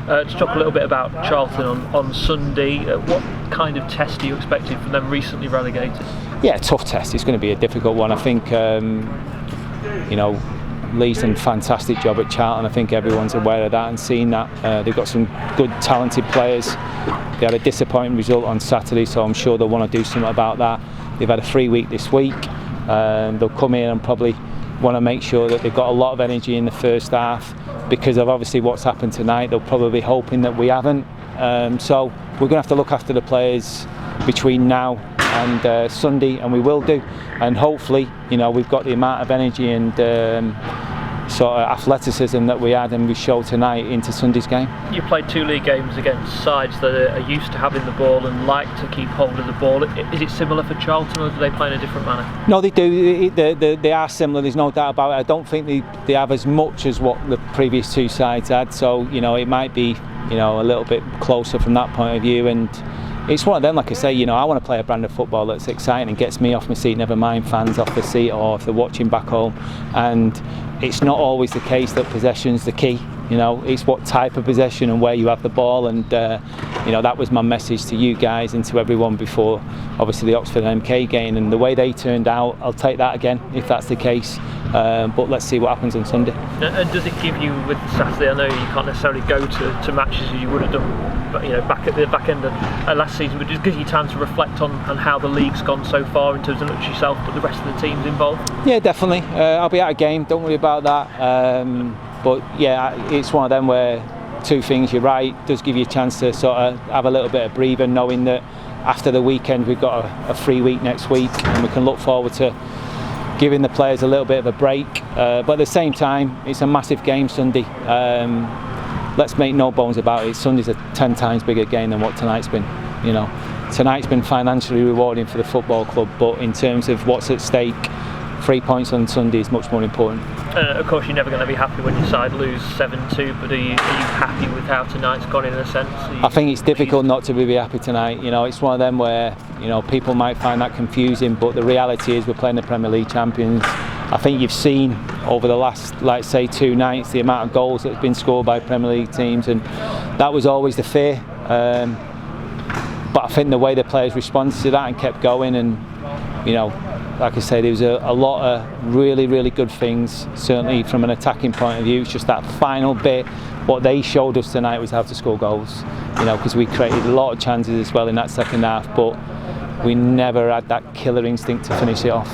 To talk a little bit about Charlton on Sunday, what kind of test are you expecting from them, recently relegated? Yeah, tough test. It's going to be a difficult one. I think, Lee's done a fantastic job at Charlton. I think everyone's aware of that and seen that. They've got some good, talented players. They had a disappointing result on Saturday, so I'm sure they'll want to do something about that. They've had a free week this week. They'll come in and probably want to make sure that they've got a lot of energy in the first half, because of obviously what's happened tonight. They'll probably be hoping that we haven't. So we're going to have to look after the players between now and Sunday, and we will do. And hopefully, we've got the amount of energy and sort of athleticism that we had and we showed tonight into Sunday's game. You played 2 league games against sides that are used to having the ball and like to keep hold of the ball. Is it similar for Charlton, or do they play in a different manner? No, they do. They are similar, there's no doubt about it. I don't think they have as much as what the previous 2 sides had, so it might be a little bit closer from that point of view. And it's one of them, like I say, I want to play a brand of football that's exciting and gets me off my seat, never mind fans off the seat or if they're watching back home. And it's not always the case that possession's the key. It's what type of possession and where you have the ball, and that was my message to you guys and to everyone before obviously the Oxford and MK game, and the way they turned out, I'll take that again if that's the case. But let's see what happens on Sunday. And does it give you, with Saturday, I know you can't necessarily go to matches as you would have done, but back at the back end of last season, but it gives you time to reflect on how the league's gone so far in terms of not just yourself but the rest of the teams involved? Yeah, definitely. I'll be at a game, don't worry about that. But yeah, it's one of them where 2 things, you're right, does give you a chance to sort of have a little bit of breather, knowing that after the weekend we've got a free week next week and we can look forward to giving the players a little bit of a break. But at the same time, it's a massive game Sunday. Let's make no bones about it, Sunday's a 10 times bigger game than what tonight's been. Tonight's been financially rewarding for the football club, but in terms of what's at stake, 3 points on Sunday is much more important. Of course, you're never going to be happy when your side lose 7-2, but are you happy with how tonight's gone in a sense? I think it's difficult not to be happy tonight. It's one of them where people might find that confusing, but the reality is we're playing the Premier League champions. I think you've seen over the last, like say, 2 nights the amount of goals that's been scored by Premier League teams, and that was always the fear. But I think the way the players responded to that and kept going, and like I say, there was a lot of really, really good things, certainly from an attacking point of view. It's just that final bit, what they showed us tonight was how to score goals, because we created a lot of chances as well in that second half, but we never had that killer instinct to finish it off.